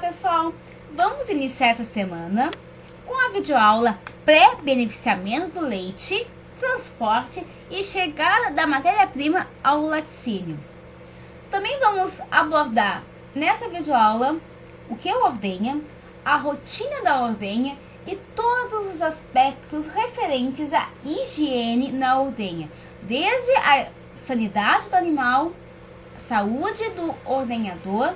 pessoal! Vamos iniciar essa semana com a videoaula pré-beneficiamento do leite, transporte e chegada da matéria-prima ao laticínio. Também vamos abordar nessa videoaula o que é ordenha, a rotina da ordenha e todos os aspectos referentes à higiene na ordenha, desde a sanidade do animal, saúde do ordenhador,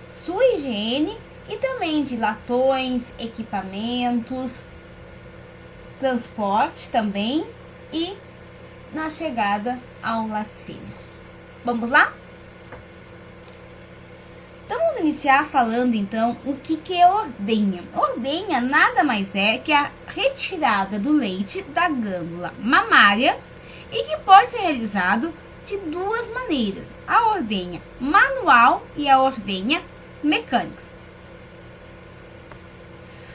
sua higiene e também de latões, equipamentos, transporte também e na chegada ao laticínio. Vamos lá? Então vamos iniciar falando então o que é ordenha. Ordenha nada mais é que a retirada do leite da glândula mamária e que pode ser realizado de duas maneiras, a ordenha manual e a ordenha mecânica.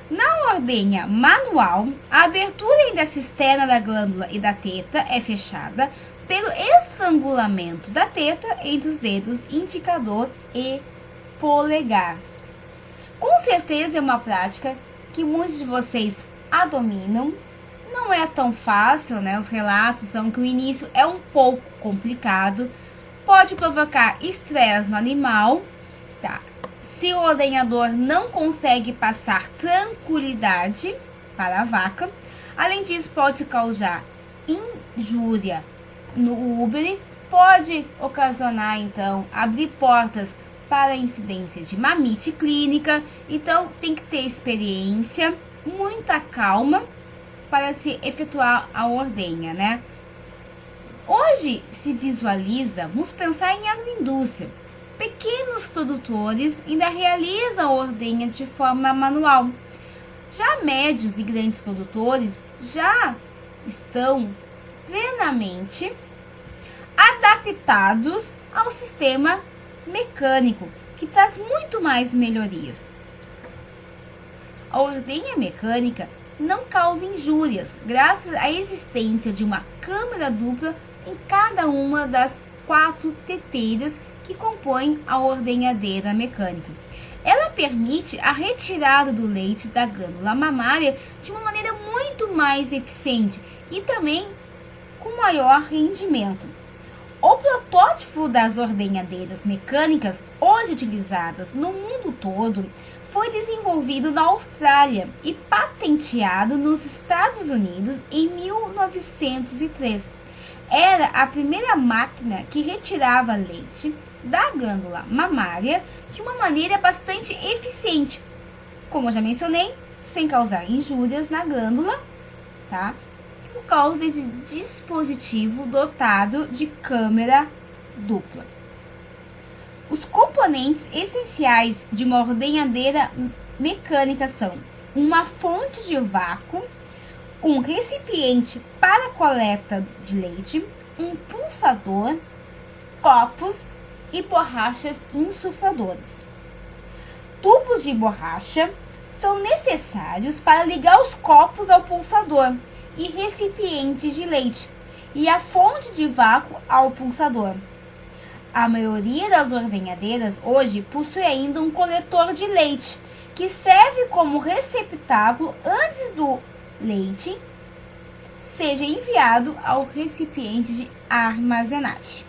Na ordenha manual, a abertura da cisterna da glândula e da teta é fechada pelo estrangulamento da teta entre os dedos indicador e polegar. Com certeza é uma prática que muitos de vocês a dominam. Não é tão fácil, né? Os relatos são que o início é um pouco complicado, pode provocar estresse no animal, tá? Se o ordenhador não consegue passar tranquilidade para a vaca, além disso pode causar injúria no úbere, pode ocasionar então abrir portas para a incidência de mamite clínica. Então tem que ter experiência, muita calma para se efetuar a ordenha, né? Hoje se visualiza, vamos pensar em agroindústria. Pequenos produtores ainda realizam a ordenha de forma manual. Já médios e grandes produtores já estão plenamente adaptados ao sistema mecânico, que traz muito mais melhorias. A ordenha mecânica não causa injúrias, graças à existência de uma câmara dupla em cada uma das 4 teteiras que compõem a ordenhadeira mecânica. Ela permite a retirada do leite da glândula mamária de uma maneira muito mais eficiente e também com maior rendimento. O protótipo das ordenhadeiras mecânicas hoje utilizadas no mundo todo foi desenvolvido na Austrália e patenteado nos Estados Unidos em 1903. Era a primeira máquina que retirava leite da glândula mamária de uma maneira bastante eficiente, como eu já mencionei, sem causar injúrias na glândula, tá? Por causa desse dispositivo dotado de câmara dupla. Os componentes essenciais de uma ordenhadeira mecânica são uma fonte de vácuo, um recipiente para coleta de leite, um pulsador, copos e borrachas insufladoras. Tubos de borracha são necessários para ligar os copos ao pulsador e recipientes de leite e a fonte de vácuo ao pulsador. A maioria das ordenhadeiras hoje possui ainda um coletor de leite, que serve como receptáculo antes do leite seja enviado ao recipiente de armazenagem.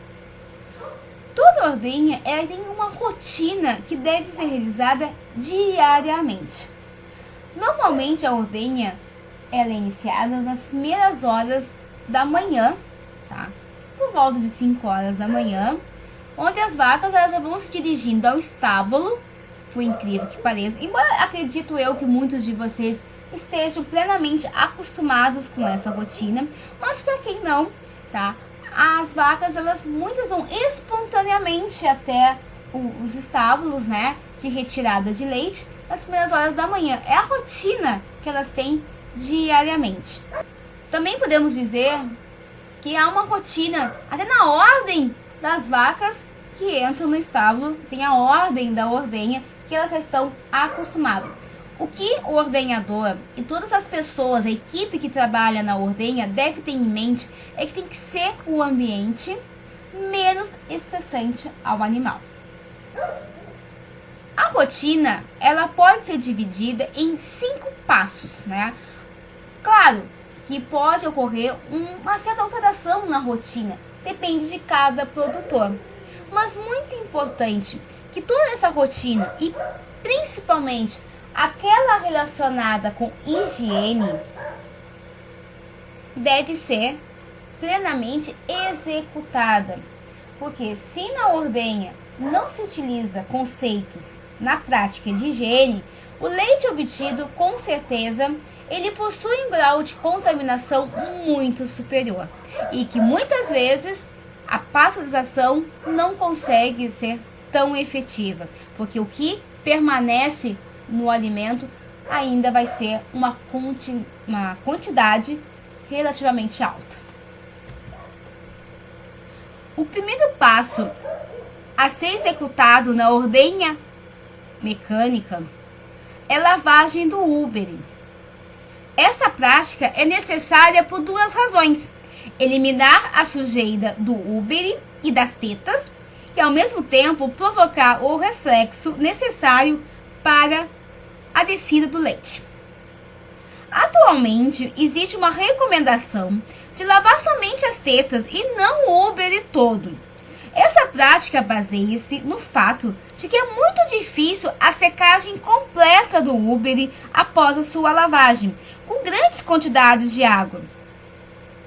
Toda ordenha tem uma rotina que deve ser realizada diariamente. Normalmente a ordenha ela é iniciada nas primeiras horas da manhã, tá? Por volta de 5 horas da manhã, onde as vacas elas já vão se dirigindo ao estábulo, por incrível que pareça. Embora acredito eu que muitos de vocês estejam plenamente acostumados com essa rotina, mas para quem não, tá? As vacas, muitas vão espontaneamente até os estábulos, né, de retirada de leite nas primeiras horas da manhã. É a rotina que elas têm diariamente. Também podemos dizer que há uma rotina até na ordem das vacas que entram no estábulo, tem a ordem da ordenha que elas já estão acostumadas. O que o ordenhador e todas as pessoas, a equipe que trabalha na ordenha deve ter em mente é que tem que ser o ambiente menos estressante ao animal. A rotina, ela pode ser dividida em 5 passos, né? Claro que pode ocorrer uma certa alteração na rotina, depende de cada produtor. Mas muito importante que toda essa rotina, e principalmente aquela relacionada com higiene, deve ser plenamente executada. Porque se na ordenha não se utiliza conceitos na prática de higiene, o leite obtido, com certeza, ele possui um grau de contaminação muito superior e que muitas vezes a pasteurização não consegue ser tão efetiva, porque o que permanece no alimento ainda vai ser uma quantidade relativamente alta. O primeiro passo a ser executado na ordenha mecânica é lavagem do úbere. Essa prática é necessária por 2 razões: eliminar a sujeira do úbere e das tetas e ao mesmo tempo provocar o reflexo necessário para a descida do leite. Atualmente existe uma recomendação de lavar somente as tetas e não o úbere todo. Essa prática baseia-se no fato de que é muito difícil a secagem completa do úbere após a sua lavagem, com grandes quantidades de água.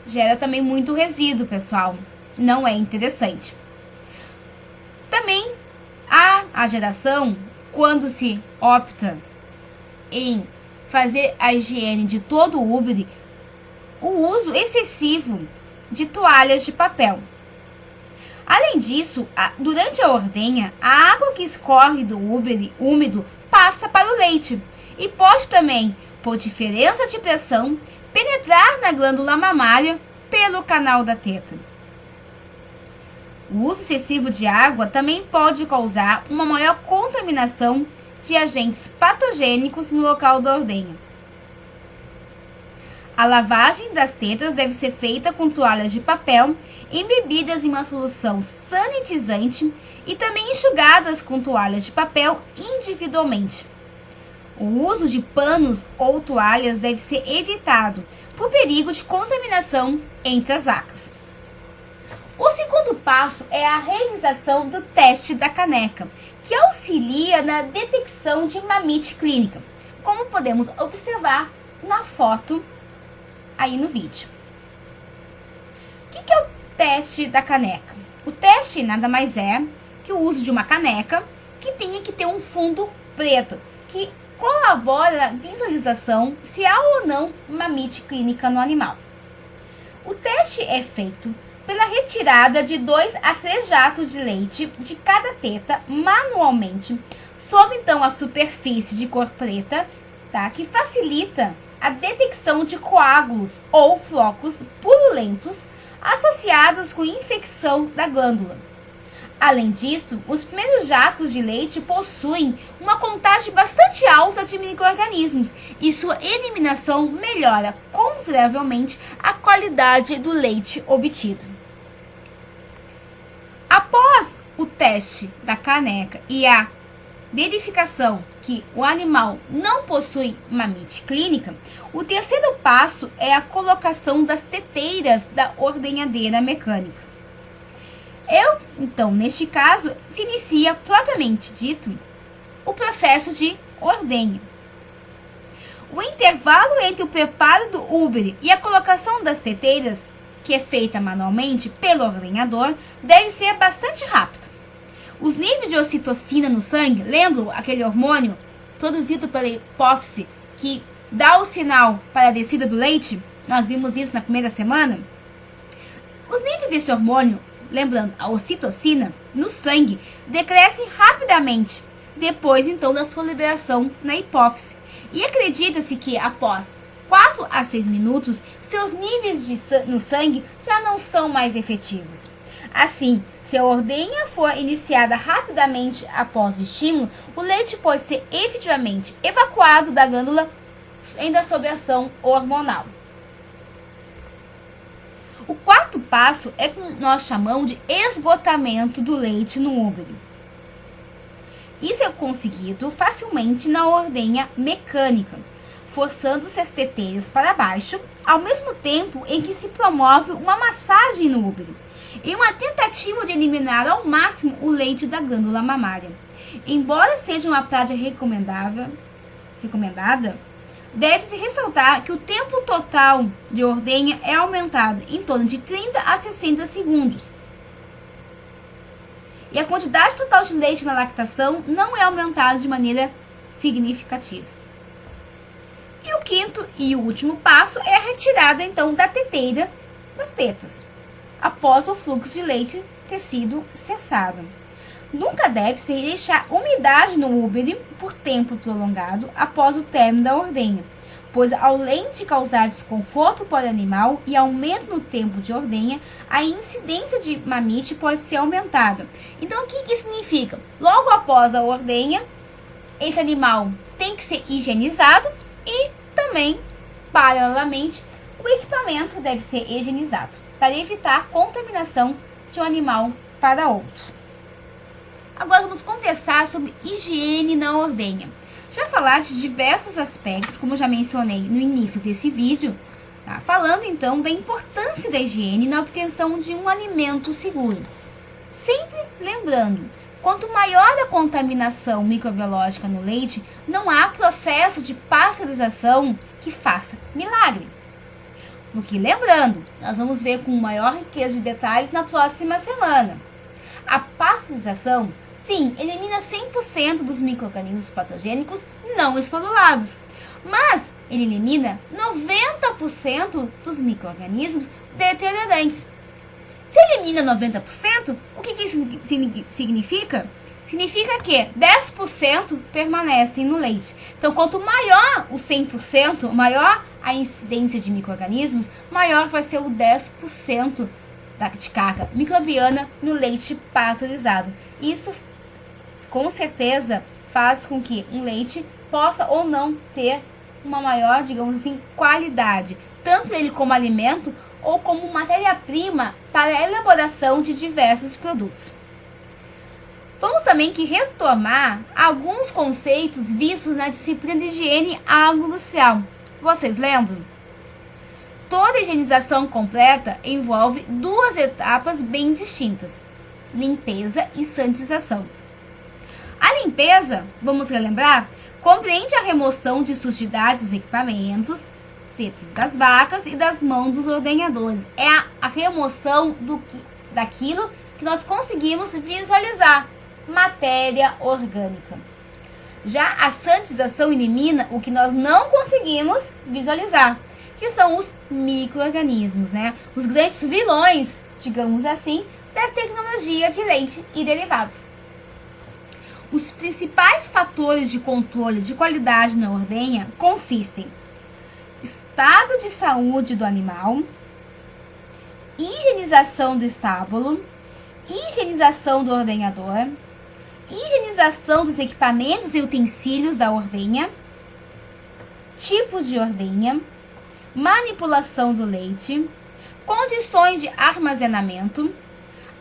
Gera também muito resíduo, pessoal. Não é interessante. Também há a geração, quando se opta em fazer a higiene de todo o úbere, o uso excessivo de toalhas de papel. Além disso, durante a ordenha, a água que escorre do úbere úmido passa para o leite e pode também, por diferença de pressão, penetrar na glândula mamária pelo canal da teta. O uso excessivo de água também pode causar uma maior contaminação de agentes patogênicos no local da ordenha. A lavagem das tetas deve ser feita com toalhas de papel embebidas em uma solução sanitizante e também enxugadas com toalhas de papel individualmente. O uso de panos ou toalhas deve ser evitado por perigo de contaminação entre as vacas. O segundo passo é a realização do teste da caneca, que auxilia na detecção de mamite clínica, como podemos observar na foto aí no vídeo. O que é o teste da caneca? O teste nada mais é que o uso de uma caneca que tenha que ter um fundo preto, que colabora na visualização se há ou não mamite clínica no animal. O teste é feito pela retirada de 2 a 3 jatos de leite de cada teta manualmente, sob então a superfície de cor preta, tá? Que facilita a detecção de coágulos ou flocos purulentos associados com infecção da glândula. Além disso, os primeiros jatos de leite possuem uma contagem bastante alta de micro-organismos e sua eliminação melhora consideravelmente a qualidade do leite obtido. Após o teste da caneca e a verificação que o animal não possui mamite clínica, o terceiro passo é a colocação das teteiras da ordenhadeira mecânica. Então, neste caso, se inicia propriamente dito o processo de ordenha. O intervalo entre o preparo do úbere e a colocação das teteiras, que é feita manualmente pelo ordenhador, deve ser bastante rápido. Os níveis de ocitocina no sangue, lembram aquele hormônio produzido pela hipófise que dá o sinal para a descida do leite? Nós vimos isso na primeira semana. Os níveis desse hormônio, lembrando, a ocitocina, no sangue, decrescem rapidamente, depois então da sua liberação na hipófise. E acredita-se que após 4 a 6 minutos, seus níveis no sangue já não são mais efetivos. Assim, se a ordenha for iniciada rapidamente após o estímulo, o leite pode ser efetivamente evacuado da glândula ainda sob ação hormonal. O quarto passo é o que nós chamamos de esgotamento do leite no úbere. Isso é conseguido facilmente na ordenha mecânica, forçando-se as teteiras para baixo, ao mesmo tempo em que se promove uma massagem no útero, em uma tentativa de eliminar ao máximo o leite da glândula mamária. Embora seja uma prática recomendada, deve-se ressaltar que o tempo total de ordenha é aumentado em torno de 30 a 60 segundos. E a quantidade total de leite na lactação não é aumentada de maneira significativa. E o quinto e o último passo é a retirada, então, da teteira das tetas, após o fluxo de leite ter sido cessado. Nunca deve-se deixar umidade no útero por tempo prolongado após o término da ordenha, pois além de causar desconforto para o animal e aumento no tempo de ordenha, a incidência de mamite pode ser aumentada. Então, o que significa? Logo após a ordenha, esse animal tem que ser higienizado e também, paralelamente, o equipamento deve ser higienizado para evitar contaminação de um animal para outro. Agora vamos conversar sobre higiene na ordenha. Já falar de diversos aspectos, como eu já mencionei no início desse vídeo, tá? Falando então da importância da higiene na obtenção de um alimento seguro. Sempre lembrando, quanto maior a contaminação microbiológica no leite, não há processo de pasteurização que faça milagre. No que, lembrando, nós vamos ver com maior riqueza de detalhes na próxima semana. A pasteurização, sim, elimina 100% dos micro-organismos patogênicos não esporulados, mas ele elimina 90% dos micro-organismos deteriorantes. Se elimina 90%, o que isso significa? Significa que 10% permanecem no leite. Então, quanto maior o 100%, maior a incidência de micro-organismos, maior vai ser o 10% de carga microbiana no leite pasteurizado. Isso, com certeza, faz com que um leite possa ou não ter uma maior, digamos assim, qualidade, tanto ele como alimento ou como matéria-prima para a elaboração de diversos produtos. Vamos também que retomar alguns conceitos vistos na disciplina de higiene agroindustrial. Vocês lembram? Toda higienização completa envolve duas etapas bem distintas: limpeza e sanitização. A limpeza, vamos relembrar, compreende a remoção de sujidade dos equipamentos, tetas das vacas e das mãos dos ordenhadores. É a remoção daquilo que nós conseguimos visualizar, matéria orgânica. Já a sanitização elimina o que nós não conseguimos visualizar, que são os micro-organismos, né? Os grandes vilões, digamos assim, da tecnologia de leite e derivados. Os principais fatores de controle de qualidade na ordenha consistem em estado de saúde do animal, higienização do estábulo, higienização do ordenhador, higienização dos equipamentos e utensílios da ordenha, tipos de ordenha, manipulação do leite, condições de armazenamento,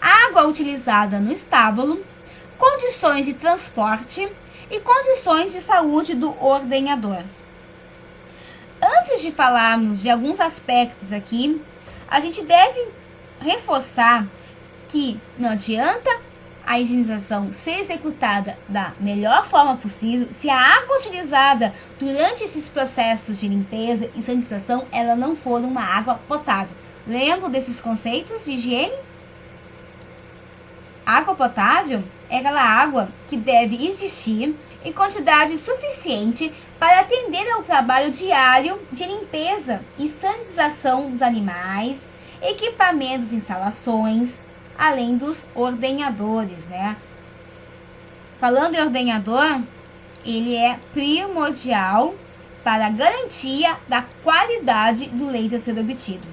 água utilizada no estábulo, condições de transporte e condições de saúde do ordenhador. Antes de falarmos de alguns aspectos aqui, a gente deve reforçar que não adianta a higienização ser executada da melhor forma possível se a água utilizada durante esses processos de limpeza e sanitização ela não for uma água potável. Lembra desses conceitos de higiene? Água potável é aquela água que deve existir em quantidade suficiente para atender ao trabalho diário de limpeza e sanitização dos animais, equipamentos e instalações, além dos ordenhadores, né? Falando em ordenhador, ele é primordial para a garantia da qualidade do leite a ser obtido.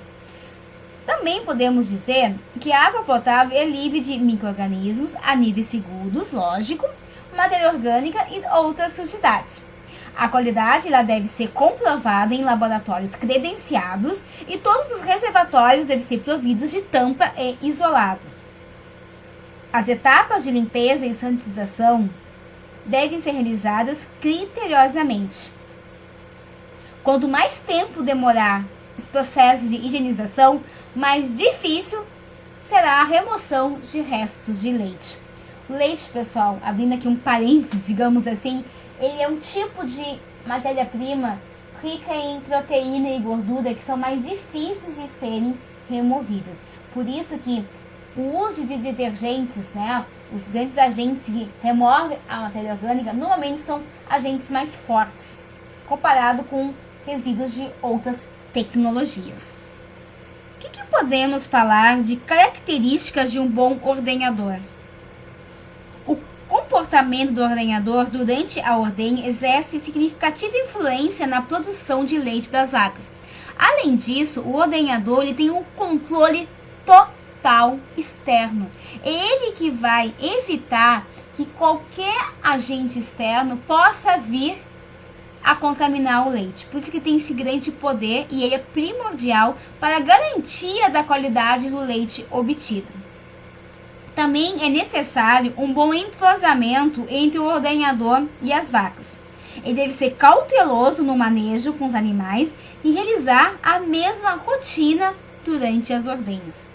Também podemos dizer que a água potável é livre de micro-organismos a níveis seguros, lógico, matéria orgânica e outras sujidades. A qualidade ela deve ser comprovada em laboratórios credenciados e todos os reservatórios devem ser providos de tampa e isolados. As etapas de limpeza e sanitização devem ser realizadas criteriosamente. Quanto mais tempo demorar os processos de higienização, mais difícil será a remoção de restos de leite. O leite, pessoal, abrindo aqui um parênteses, digamos assim, ele é um tipo de matéria-prima rica em proteína e gordura que são mais difíceis de serem removidas. Por isso que o uso de detergentes, né, os grandes agentes que removem a matéria orgânica, normalmente são agentes mais fortes, comparado com resíduos de outras tecnologias. O que podemos falar de características de um bom ordenhador? O comportamento do ordenhador durante a ordenha exerce significativa influência na produção de leite das vacas. Além disso, o ordenhador ele tem um controle total externo. É ele que vai evitar que qualquer agente externo possa vir a contaminar o leite. Por isso que tem esse grande poder e ele é primordial para a garantia da qualidade do leite obtido. Também é necessário um bom entrosamento entre o ordenhador e as vacas. Ele deve ser cauteloso no manejo com os animais e realizar a mesma rotina durante as ordenhas.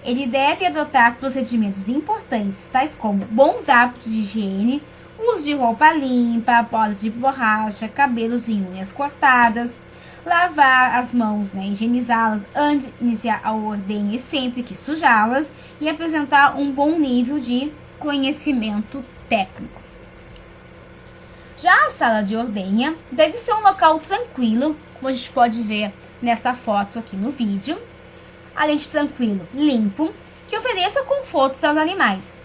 Ele deve adotar procedimentos importantes, tais como bons hábitos de higiene, uso de roupa limpa, poda de borracha, cabelos e unhas cortadas, lavar as mãos, higienizá-las antes de iniciar a ordenha e sempre que sujá-las, e apresentar um bom nível de conhecimento técnico. Já a sala de ordenha deve ser um local tranquilo, como a gente pode ver nessa foto aqui no vídeo, além de tranquilo, limpo, que ofereça confortos aos animais.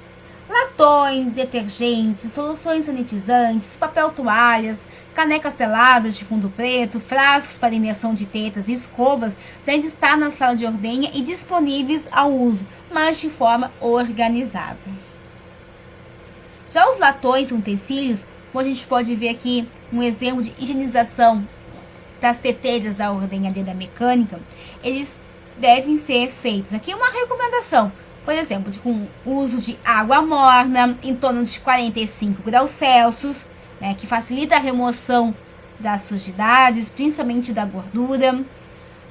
Latões, detergentes, soluções sanitizantes, papel toalhas, canecas teladas de fundo preto, frascos para imersão de tetas e escovas devem estar na sala de ordenha e disponíveis ao uso, mas de forma organizada. Já os latões e utensílios, como a gente pode ver aqui um exemplo de higienização das teteiras da ordenhadeira mecânica, eles devem ser feitos. Aqui uma recomendação. Por exemplo, com o uso de água morna em torno de 45 graus Celsius, que facilita a remoção das sujidades, principalmente da gordura.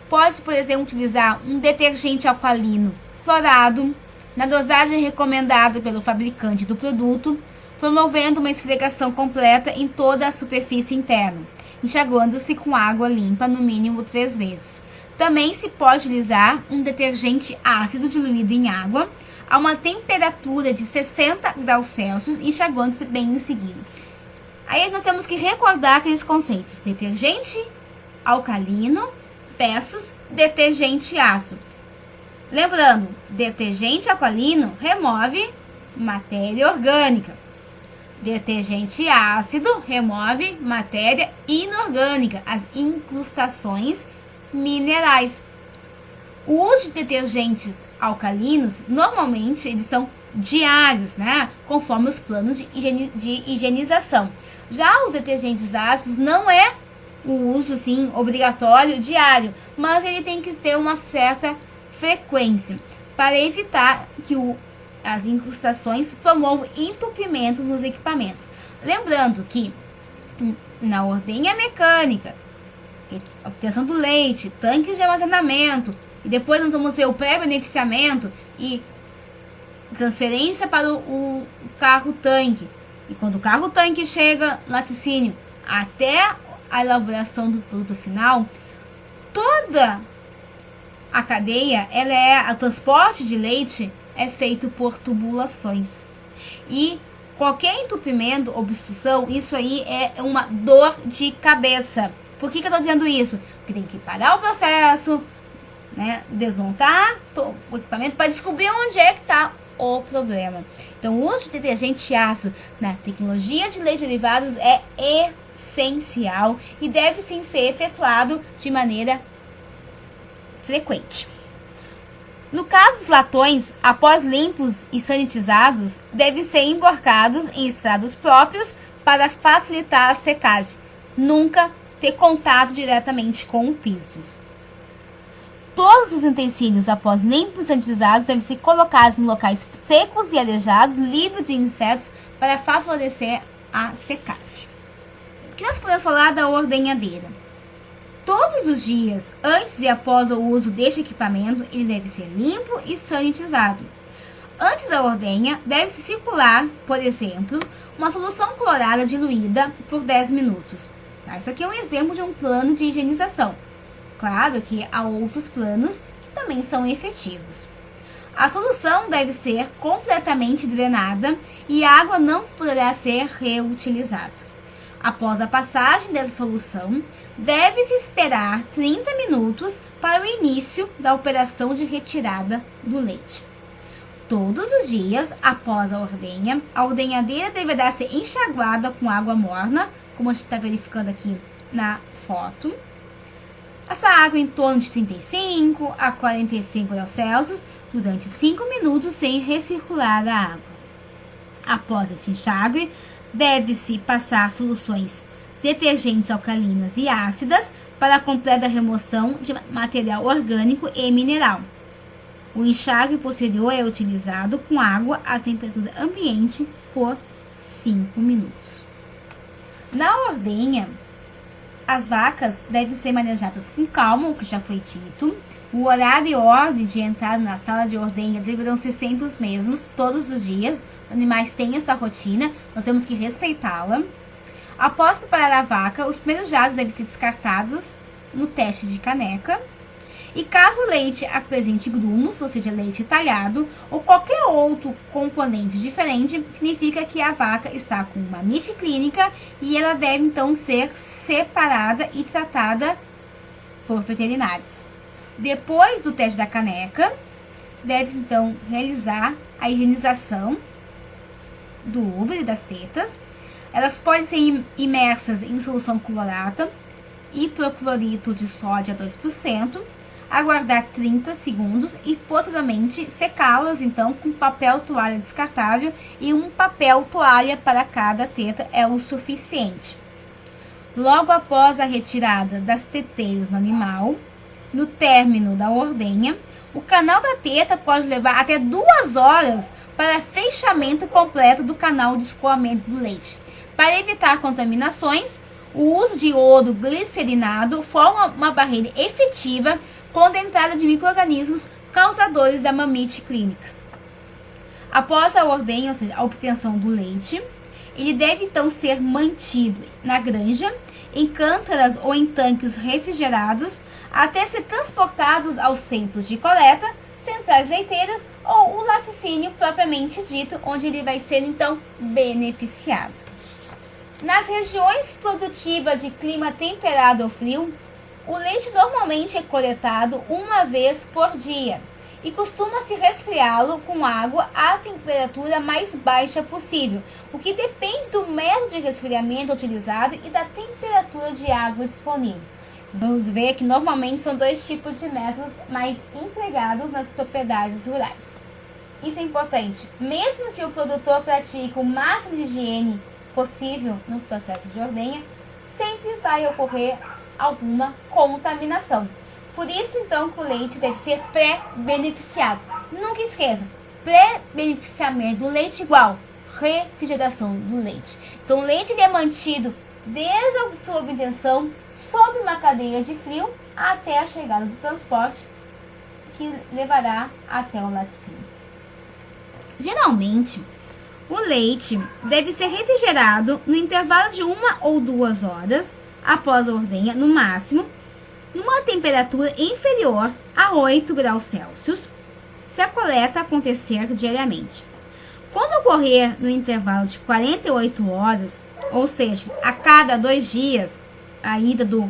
Pode, por exemplo, utilizar um detergente alcalino clorado, na dosagem recomendada pelo fabricante do produto, promovendo uma esfregação completa em toda a superfície interna, enxaguando-se com água limpa no mínimo 3 vezes. Também se pode utilizar um detergente ácido diluído em água a uma temperatura de 60 graus Celsius, enxaguando-se bem em seguida. Aí nós temos que recordar aqueles conceitos: detergente alcalino versus detergente ácido. Lembrando, detergente alcalino remove matéria orgânica. Detergente ácido remove matéria inorgânica, as incrustações minerais. O uso de detergentes alcalinos, normalmente eles são diários, conforme os planos de higienização. Já os detergentes ácidos não é o uso obrigatório diário, mas ele tem que ter uma certa frequência para evitar que as incrustações promovam entupimento nos equipamentos. Lembrando que na ordenha mecânica, obtenção do leite, tanques de armazenamento, e depois nós vamos ver o pré-beneficiamento e transferência para o carro-tanque. E quando o carro-tanque chega no laticínio até a elaboração do produto final, toda a cadeia, o transporte de leite é feito por tubulações. E qualquer entupimento, obstrução, isso aí é uma dor de cabeça. Por que eu estou dizendo isso? Porque tem que parar o processo, desmontar o equipamento para descobrir onde é que está o problema. Então, o uso de detergente ácido na tecnologia de leite derivados é essencial e deve sim ser efetuado de maneira frequente. No caso dos latões, após limpos e sanitizados, devem ser emborcados em estrados próprios para facilitar a secagem. Nunca ter contato diretamente com o piso. Todos os utensílios, após limpos e sanitizados, devem ser colocados em locais secos e arejados, livres de insetos, para favorecer a secagem. O que nós podemos falar da ordenhadeira? Todos os dias, antes e após o uso deste equipamento, ele deve ser limpo e sanitizado. Antes da ordenha, deve-se circular, por exemplo, uma solução clorada diluída por 10 minutos. Tá? Isso aqui é um exemplo de um plano de higienização. Claro que há outros planos que também são efetivos. A solução deve ser completamente drenada e a água não poderá ser reutilizada. Após a passagem dessa solução, deve-se esperar 30 minutos para o início da operação de retirada do leite. Todos os dias, após a ordenhadeira deverá ser enxaguada com água morna, como a gente está verificando aqui na foto. Essa água em torno de 35 a 45 graus Celsius durante 5 minutos sem recircular a água. Após esse enxágue, deve-se passar soluções detergentes alcalinas e ácidas para a completa remoção de material orgânico e mineral. O enxágue posterior é utilizado com água a temperatura ambiente por 5 minutos. Na ordenha, as vacas devem ser manejadas com calma, o que já foi dito. O horário e ordem de entrada na sala de ordenha deverão ser sempre os mesmos, todos os dias. Os animais têm essa rotina, nós temos que respeitá-la. Após preparar a vaca, os primeiros jatos devem ser descartados no teste de caneca. E caso o leite apresente grumos, ou seja, leite talhado, ou qualquer outro componente diferente, significa que a vaca está com uma mamite clínica e ela deve então ser separada e tratada por veterinários. Depois do teste da caneca, deve-se então realizar a higienização do útero e das tetas. Elas podem ser imersas em solução clorata, hipoclorito de sódio a 2%, aguardar 30 segundos e posteriormente secá-las então com papel toalha descartável e um papel toalha para cada teta é o suficiente. Logo após a retirada das teteiras no animal, no término da ordenha, o canal da teta pode levar até 2 horas para fechamento completo do canal de escoamento do leite. Para evitar contaminações, o uso de iodo glicerinado forma uma barreira efetiva contra a entrada de micro-organismos causadores da mamite clínica. Após a ordenha, ou seja, a obtenção do leite, ele deve então ser mantido na granja, em cântaras ou em tanques refrigerados, até ser transportados aos centros de coleta, centrais leiteiras ou o laticínio propriamente dito, onde ele vai ser então beneficiado. Nas regiões produtivas de clima temperado ou frio, o leite normalmente é coletado uma vez por dia e costuma-se resfriá-lo com água à temperatura mais baixa possível, o que depende do método de resfriamento utilizado e da temperatura de água disponível. Vamos ver que normalmente são 2 tipos de métodos mais empregados nas propriedades rurais. Isso é importante, mesmo que o produtor pratique o máximo de higiene possível no processo de ordenha, sempre vai ocorrer alguma contaminação. Por isso, então, que o leite deve ser pré-beneficiado. Nunca esqueça, pré-beneficiamento do leite igual refrigeração do leite. Então, o leite ele é mantido desde a sua obtenção sob uma cadeia de frio até a chegada do transporte, que levará até o laticínio. Geralmente, o leite deve ser refrigerado no intervalo de 1 ou 2 horas após a ordenha, no máximo, numa temperatura inferior a 8 graus Celsius, se a coleta acontecer diariamente. Quando ocorrer no intervalo de 48 horas, ou seja, a cada 2 dias, a ida do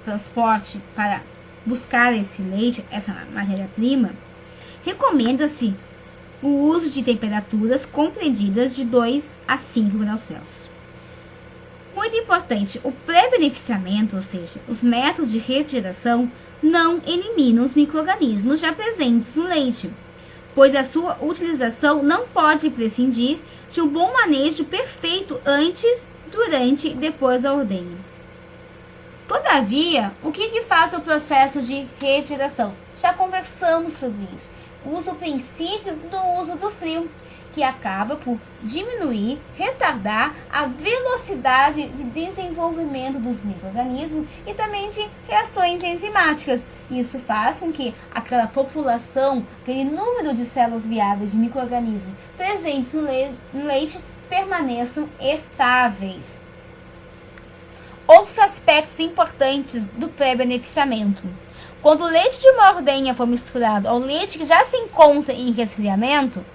transporte para buscar esse leite, essa matéria-prima, recomenda-se o uso de temperaturas compreendidas de 2 a 5 graus Celsius. Muito importante, o pré-beneficiamento, ou seja, os métodos de refrigeração, não eliminam os micro-organismos já presentes no leite, pois a sua utilização não pode prescindir de um bom manejo perfeito antes, durante e depois da ordenha. Todavia, o que faz o processo de refrigeração? Já conversamos sobre isso. Usa o princípio do uso do frio, que acaba por diminuir, retardar a velocidade de desenvolvimento dos micro-organismos e também de reações enzimáticas. Isso faz com que aquela população, aquele número de células viáveis de micro-organismos presentes no leite permaneçam estáveis. Outros aspectos importantes do pré-beneficiamento. Quando o leite de uma ordenha for misturado ao leite que já se encontra em resfriamento,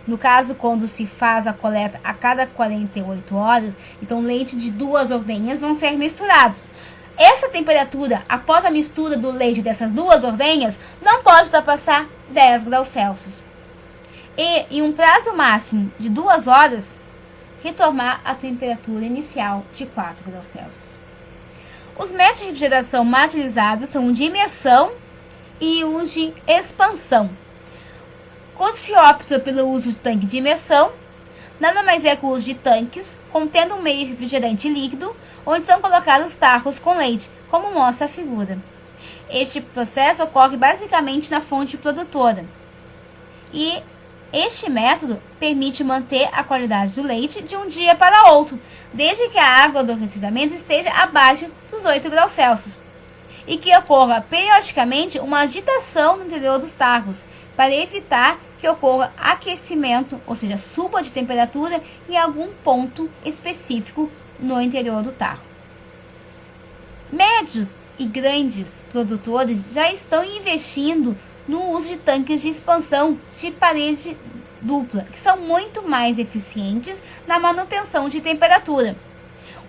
no caso, quando se faz a coleta a cada 48 horas, então leite de 2 ordenhas vão ser misturados. Essa temperatura, após a mistura do leite dessas 2 ordenhas, não pode ultrapassar 10 graus Celsius. E, em um prazo máximo de 2 horas, retomar a temperatura inicial de 4 graus Celsius. Os métodos de refrigeração mais utilizados são o de imersão e os de expansão. Quando se opta pelo uso de tanque de imersão, nada mais é que o uso de tanques contendo um meio refrigerante líquido, onde são colocados tarros com leite, como mostra a figura. Este processo ocorre basicamente na fonte produtora. E este método permite manter a qualidade do leite de um dia para outro, desde que a água do resfriamento esteja abaixo dos 8 graus Celsius, e que ocorra periodicamente uma agitação no interior dos tarros, para evitar que ocorra aquecimento, ou seja, suba de temperatura em algum ponto específico no interior do tarro. Médios e grandes produtores já estão investindo no uso de tanques de expansão de parede dupla, que são muito mais eficientes na manutenção de temperatura.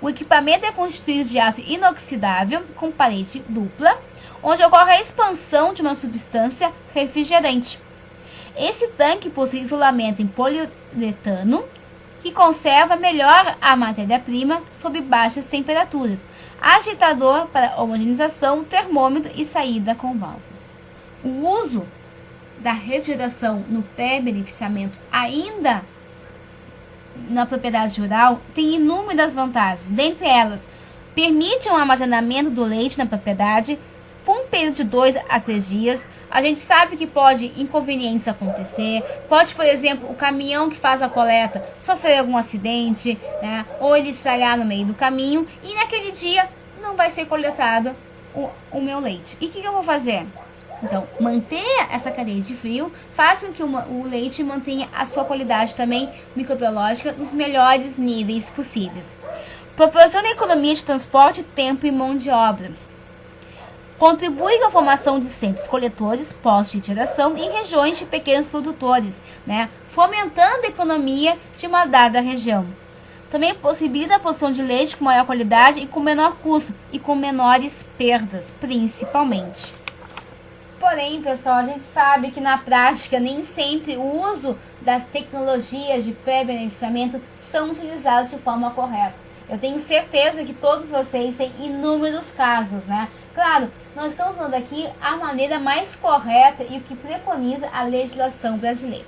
O equipamento é constituído de aço inoxidável com parede dupla, onde ocorre a expansão de uma substância refrigerante. Esse tanque possui isolamento em poliuretano, que conserva melhor a matéria-prima sob baixas temperaturas, agitador para homogeneização, termômetro e saída com válvula. O uso da refrigeração no pré-beneficiamento ainda na propriedade rural tem inúmeras vantagens. Dentre elas, permite um armazenamento do leite na propriedade por um período de 2 a 3 dias. A gente sabe que pode inconvenientes acontecer, pode, por exemplo, o caminhão que faz a coleta sofrer algum acidente, né, ou ele estragar no meio do caminho, e naquele dia não vai ser coletado o meu leite. E o que eu vou fazer? Então, manter essa cadeia de frio faz com que o leite mantenha a sua qualidade também microbiológica nos melhores níveis possíveis. Proporciona economia de transporte, tempo e mão de obra. Contribui com a formação de centros coletores pós-refrigeração em regiões de pequenos produtores, né, fomentando a economia de uma dada região. Também possibilita a produção de leite com maior qualidade e com menor custo e com menores perdas, principalmente. Porém, pessoal, a gente sabe que na prática nem sempre o uso das tecnologias de pré-beneficiamento são utilizados de forma correta. Eu tenho certeza que todos vocês têm inúmeros casos, né? Claro, nós estamos falando aqui a maneira mais correta e o que preconiza a legislação brasileira.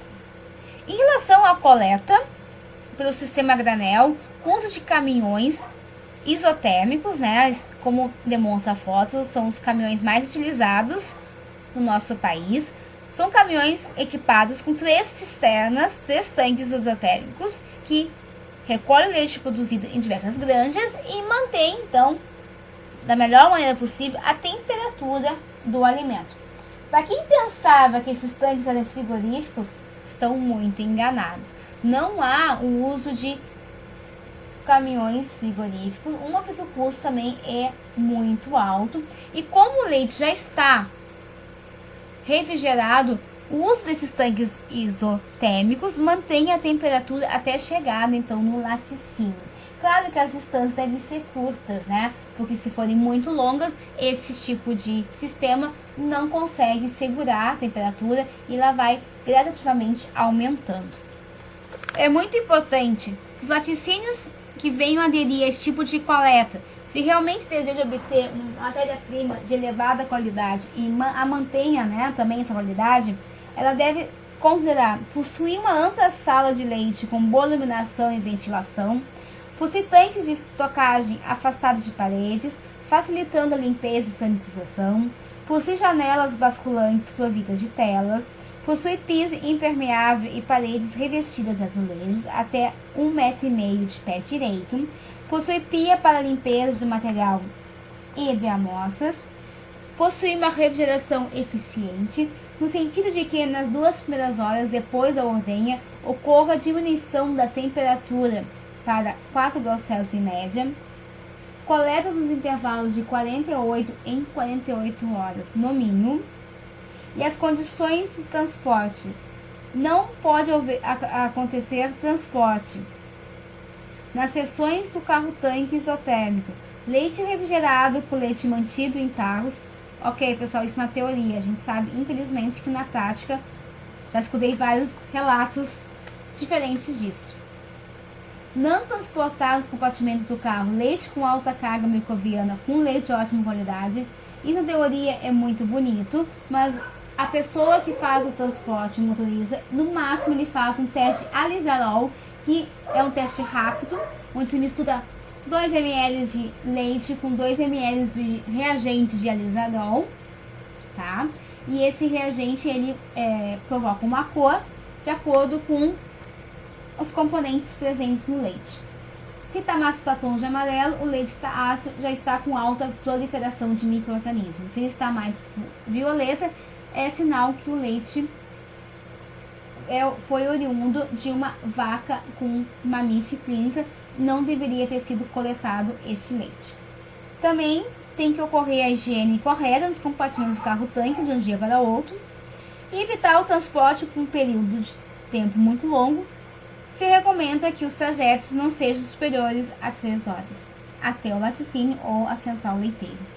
Em relação à coleta pelo sistema granel, uso de caminhões isotérmicos, né? Como demonstra a foto, são os caminhões mais utilizados no nosso país. São caminhões equipados com 3 cisternas, 3 tanques isotérmicos que recolhem o leite produzido em diversas granjas e mantém, então, da melhor maneira possível, a temperatura do alimento. Para quem pensava que esses tanques eram frigoríficos, estão muito enganados. Não há o uso de caminhões frigoríficos, porque o custo também é muito alto. E como o leite já está refrigerado, o uso desses tanques isotérmicos mantém a temperatura até a chegada, então, no laticínio. Claro que as distâncias devem ser curtas, né? Porque se forem muito longas, esse tipo de sistema não consegue segurar a temperatura e ela vai gradativamente aumentando. É muito importante os laticínios que venham aderir a esse tipo de coleta, se realmente deseja obter uma matéria-prima de elevada qualidade e a mantenha, né, também essa qualidade, ela deve considerar possuir uma ampla sala de leite com boa iluminação e ventilação, possuir tanques de estocagem afastados de paredes, facilitando a limpeza e sanitização, possui janelas basculantes providas de telas, Possui piso impermeável e paredes revestidas de azulejos até 1,5 m de pé direito. Possui pia para limpeza do material e de amostras. Possui uma refrigeração eficiente, no sentido de que nas 2 primeiras horas depois da ordenha ocorra a diminuição da temperatura para 4 graus Celsius em média. Coletas nos intervalos de 48 em 48 horas, no mínimo. E as condições de transporte. Não pode acontecer transporte nas seções do carro-tanque isotérmico. Leite refrigerado por leite mantido em tarros. Ok, pessoal, isso na teoria. A gente sabe, infelizmente, que na prática já escutei vários relatos diferentes disso. Não transportar nos compartimentos do carro leite com alta carga microbiana com leite de ótima qualidade. Isso na teoria é muito bonito, mas a pessoa que faz o transporte, o motorista, no máximo ele faz um teste alizarol, que é um teste rápido, onde se mistura 2 ml de leite com 2 ml de reagente de alizarol, tá? E esse reagente ele provoca uma cor de acordo com os componentes presentes no leite. Se está mais para tons de amarelo, o leite está ácido, já está com alta proliferação de micro-organismos. Se está mais violeta, é sinal que o leite foi oriundo de uma vaca com mamite clínica, não deveria ter sido coletado este leite. Também tem que ocorrer a higiene correta nos compartimentos do carro-tanque de um dia para outro e evitar o transporte por um período de tempo muito longo. Se recomenda que os trajetos não sejam superiores a 3 horas, até o laticínio ou a central leiteira.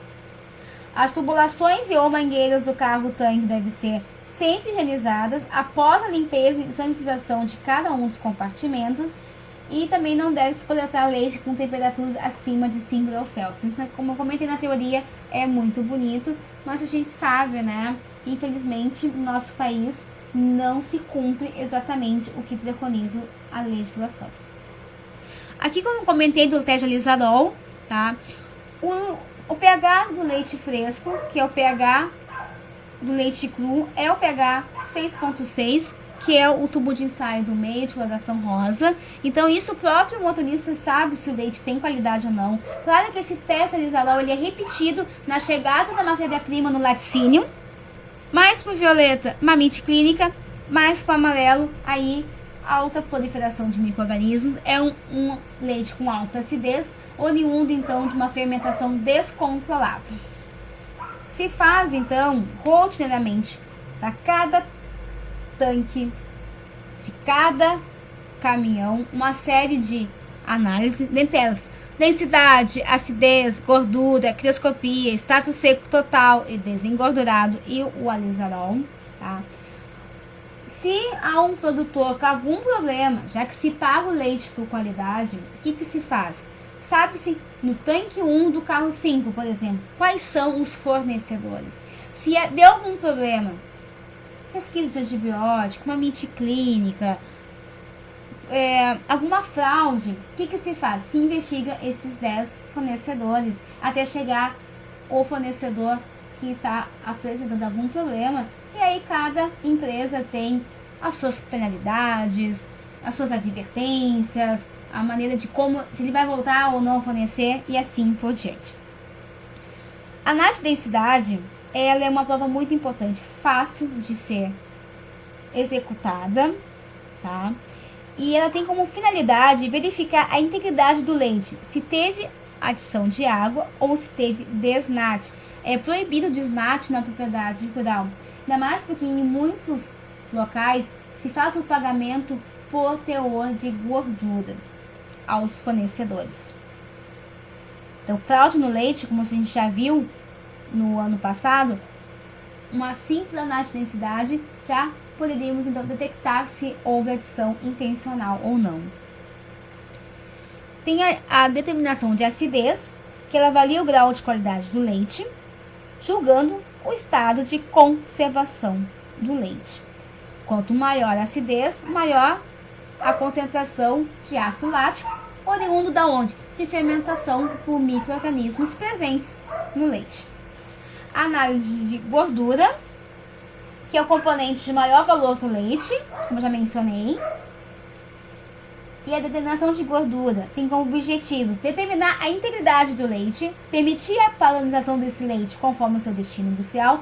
As tubulações e ou mangueiras do carro-tanque devem ser sempre higienizadas após a limpeza e sanitização de cada um dos compartimentos, e também não deve se coletar leite com temperaturas acima de 5 graus Celsius. Isso, como eu comentei na teoria, é muito bonito, mas a gente sabe, né? Infelizmente, no nosso país não se cumpre exatamente o que preconiza a legislação. Aqui, como eu comentei do teste de alizarol, tá? O pH do leite fresco, que é o pH do leite cru, é o pH 6,6, que é o tubo de ensaio do meio de coloração rosa. Então, isso o próprio motorista sabe se o leite tem qualidade ou não. Claro que esse teste de alizarol ele é repetido na chegada da matéria-prima no laticínio. Mais para o violeta, mamite clínica. Mais para o amarelo, aí alta proliferação de micro-organismos. É um leite com alta acidez, oriundo então de uma fermentação descontrolada. Se faz então rotineiramente para cada tanque de cada caminhão uma série de análises, dentre elas densidade, acidez, gordura, crioscopia, status seco total e desengordurado e o alizarol, tá? Se há um produtor com algum problema, já que se paga o leite por qualidade, o que se faz? Sabe-se no tanque 1 do carro 5, por exemplo, quais são os fornecedores. Se deu algum problema, pesquisa de antibiótico, mamite clínica, alguma fraude, o que se faz? Se investiga esses 10 fornecedores até chegar o fornecedor que está apresentando algum problema. E aí cada empresa tem as suas penalidades, as suas advertências, a maneira de como, se ele vai voltar ou não a fornecer e assim por diante. A análise de densidade, ela é uma prova muito importante, fácil de ser executada, tá? E ela tem como finalidade verificar a integridade do leite, se teve adição de água ou se teve desnate. É proibido o desnate na propriedade rural, ainda mais porque em muitos locais se faz o pagamento por teor de gordura aos fornecedores. Então, fraude no leite, como a gente já viu no ano passado, uma simples análise de densidade já poderíamos então detectar se houve adição intencional ou não. Tem a determinação de acidez, que ela avalia o grau de qualidade do leite, julgando o estado de conservação do leite. Quanto maior a acidez, maior a concentração de ácido lático, oriundo da onde? De fermentação por micro-organismos presentes no leite. A análise de gordura que é o componente de maior valor do leite, como eu já mencionei. E a determinação de gordura tem como objetivos determinar a integridade do leite, permitir a padronização desse leite conforme o seu destino industrial.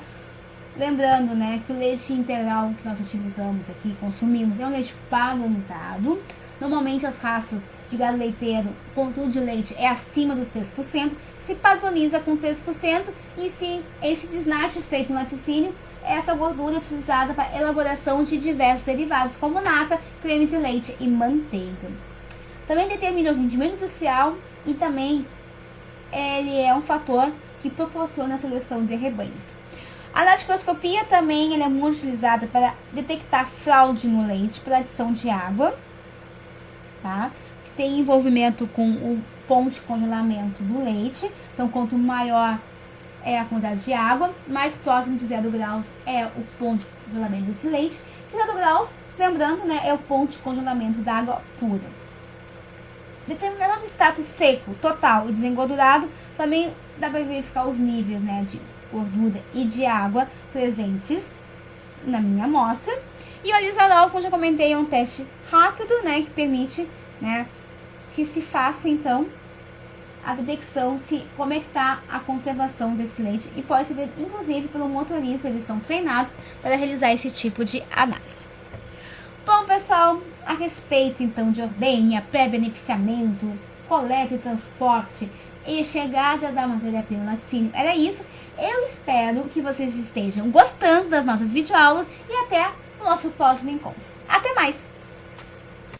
Lembrando, né, que o leite integral que nós utilizamos aqui, consumimos, é um leite padronizado. Normalmente as raças de gado leiteiro, o conteúdo de leite é acima dos 3%, se padroniza com 3%, e se esse desnate feito no laticínio, essa gordura é utilizada para elaboração de diversos derivados, como nata, creme de leite e manteiga. Também determina o rendimento industrial e também ele é um fator que proporciona a seleção de rebanhos. A laticoscopia também é muito utilizada para detectar fraude no leite pela adição de água, tá? Que tem envolvimento com o ponto de congelamento do leite. Então, quanto maior é a quantidade de água, mais próximo de 0 graus é o ponto de congelamento desse leite. E 0 graus, lembrando, né, é o ponto de congelamento da água pura. Determinação de status seco, total e desengordurado, também dá para verificar os níveis, né, de gordura e de água presentes na minha amostra. E o Alisanol, como já comentei, é um teste rápido, né, que permite, né, que se faça, então, a detecção, como é que está a conservação desse leite, e pode ser, inclusive, pelo motorista, eles são treinados para realizar esse tipo de análise. Bom, pessoal, a respeito, então, de ordenha, pré-beneficiamento, coleta e transporte e chegada da matéria-prima no laticínio, era isso. Eu espero que vocês estejam gostando das nossas videoaulas e até o nosso próximo encontro. Até mais!